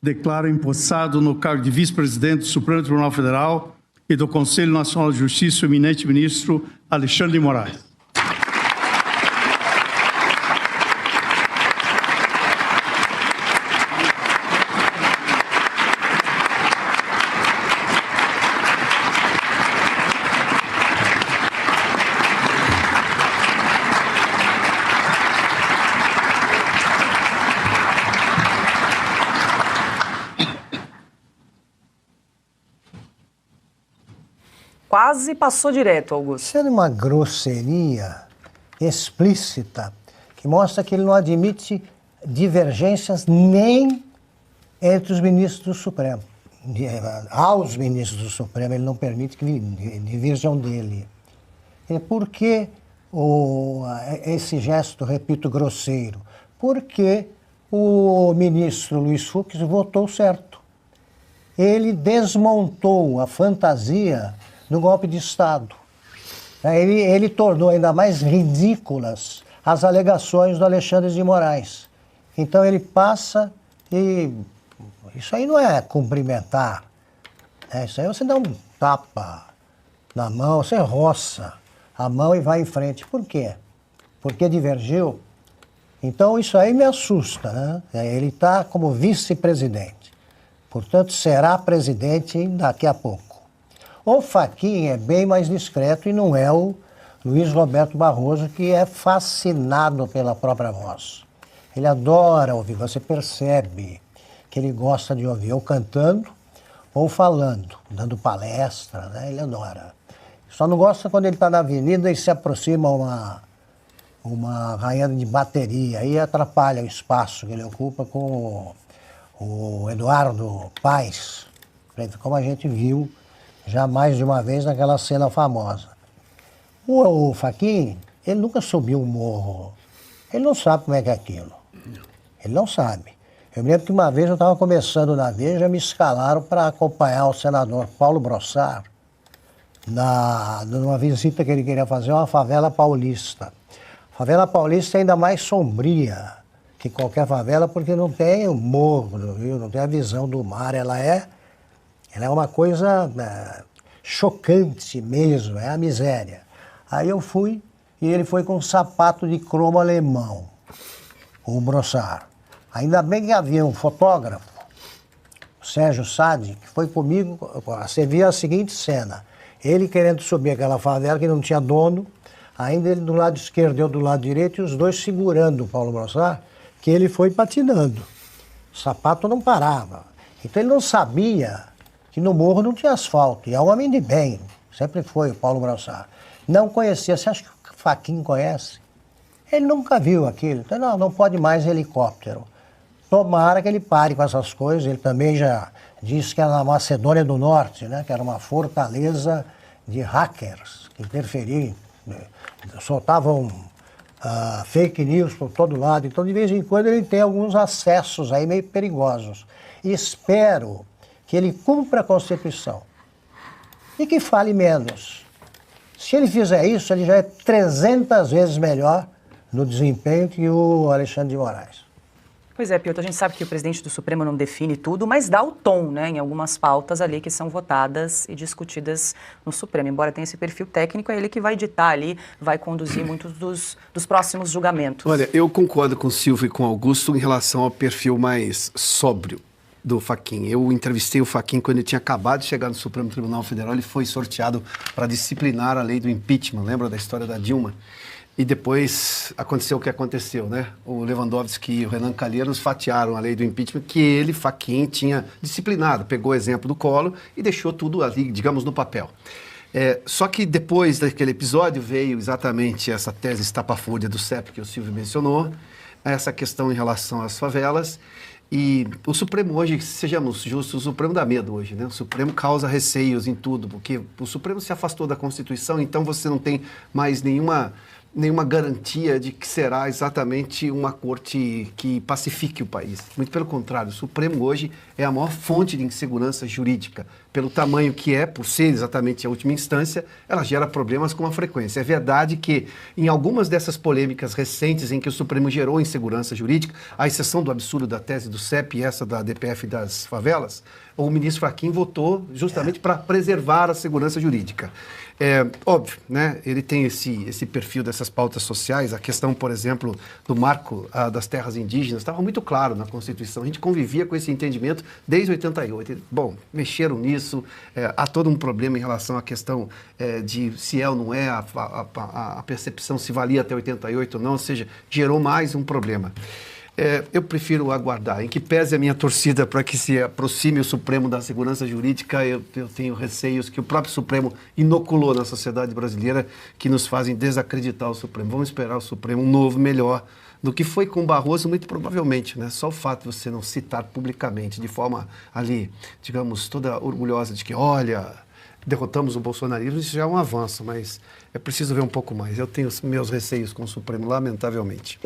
declaro empossado no cargo de vice-presidente do Supremo Tribunal Federal e do Conselho Nacional de Justiça o eminente ministro Alexandre de Moraes. Quase passou direto, Augusto. Isso é uma grosseria explícita que mostra que ele não admite divergências nem entre os ministros do Supremo. Aos ministros do Supremo, ele não permite que divirjam dele. Por que esse gesto, repito, grosseiro? Porque o ministro Luiz Fux votou certo. Ele desmontou a fantasia do golpe de Estado. Ele tornou ainda mais ridículas as alegações do Alexandre de Moraes. Então ele passa e... Isso aí não é cumprimentar. Isso aí você dá um tapa na mão, você roça a mão e vai em frente. Por quê? Porque divergiu. Então isso aí me assusta, né? Ele está como vice-presidente. Portanto, será presidente daqui a pouco. O Fachin é bem mais discreto e não é o Luiz Roberto Barroso, que é fascinado pela própria voz. Ele adora ouvir, você percebe que ele gosta de ouvir ou cantando ou falando, dando palestra, né? Ele adora. Só não gosta quando ele está na avenida e se aproxima uma rainha de bateria, aí atrapalha o espaço que ele ocupa com o Eduardo Paes, como a gente viu já mais de uma vez naquela cena famosa. O Fachin, ele nunca subiu um morro. Ele não sabe como é que é aquilo. Ele não sabe. Eu me lembro que uma vez eu estava começando na Veja, me escalaram para acompanhar o senador Paulo Brossard numa visita que ele queria fazer a uma favela paulista. A favela paulista é ainda mais sombria que qualquer favela, porque não tem o morro do rio, não tem a visão do mar. Ela é uma coisa chocante mesmo, é a miséria. Aí eu fui e ele foi com um sapato de cromo alemão, o Brossard. Ainda bem que havia um fotógrafo, o Sérgio Sade, que foi comigo. Você via a seguinte cena: ele querendo subir aquela favela que não tinha dono, ainda ele do lado esquerdo e eu do lado direito, e os dois segurando o Paulo Brossard, que ele foi patinando. O sapato não parava. Então ele não sabia que no morro não tinha asfalto. E é um homem de bem, sempre foi o Paulo Brossard. Não conhecia. Você acha que o Fachin conhece? Ele nunca viu aquilo. Então não pode mais helicóptero. Tomara que ele pare com essas coisas. Ele também já disse que era na Macedônia do Norte, né? Que era uma fortaleza de hackers que interferiam, soltavam fake news por todo lado. Então, de vez em quando, ele tem alguns acessos aí meio perigosos. E espero que ele cumpra a Constituição e que fale menos. Se ele fizer isso, ele já é 300 vezes melhor no desempenho que o Alexandre de Moraes. Pois é, Piotr, a gente sabe que o presidente do Supremo não define tudo, mas dá o tom, né, em algumas pautas ali que são votadas e discutidas no Supremo. Embora tenha esse perfil técnico, é ele que vai ditar ali, vai conduzir muitos dos próximos julgamentos. Olha, eu concordo com o Silvio e com o Augusto em relação ao perfil mais sóbrio do Fachin. Eu entrevistei o Fachin quando ele tinha acabado de chegar no Supremo Tribunal Federal. Ele foi sorteado para disciplinar a lei do impeachment. Lembra da história da Dilma? E depois aconteceu o que aconteceu, né? O Lewandowski e o Renan Calheiros fatiaram a lei do impeachment que ele, Fachin, tinha disciplinado. Pegou o exemplo do Collor e deixou tudo ali, digamos, no papel. Só que depois daquele episódio veio exatamente essa tese estapafúrdia do CEP que o Silvio mencionou, essa questão em relação às favelas. E o Supremo hoje, sejamos justos, o Supremo dá medo hoje, né? O Supremo causa receios em tudo, porque o Supremo se afastou da Constituição, então você não tem mais nenhuma nenhuma garantia de que será exatamente uma corte que pacifique o país. Muito pelo contrário, o Supremo hoje é a maior fonte de insegurança jurídica. Pelo tamanho que é, por ser exatamente a última instância, ela gera problemas com a frequência. É verdade que em algumas dessas polêmicas recentes em que o Supremo gerou insegurança jurídica, à exceção do absurdo da tese do CEP e essa da DPF das favelas, o ministro Fachin votou justamente para preservar a segurança jurídica. É óbvio, né? Ele tem esse perfil dessas pautas sociais. A questão, por exemplo, do marco das terras indígenas estava muito claro na Constituição. A gente convivia com esse entendimento desde 88. Bom, mexeram nisso. Há todo um problema em relação à questão de se é ou não é, a percepção se valia até 88 ou não, ou seja, gerou mais um problema. Eu prefiro aguardar. Em que pese a minha torcida para que se aproxime o Supremo da segurança jurídica, eu tenho receios que o próprio Supremo inoculou na sociedade brasileira que nos fazem desacreditar o Supremo. Vamos esperar o Supremo um novo, melhor do que foi com o Barroso, muito provavelmente, né? Só o fato de você não citar publicamente, de forma ali, digamos, toda orgulhosa de que, olha, derrotamos o bolsonarismo, isso já é um avanço, mas é preciso ver um pouco mais. Eu tenho meus receios com o Supremo, lamentavelmente.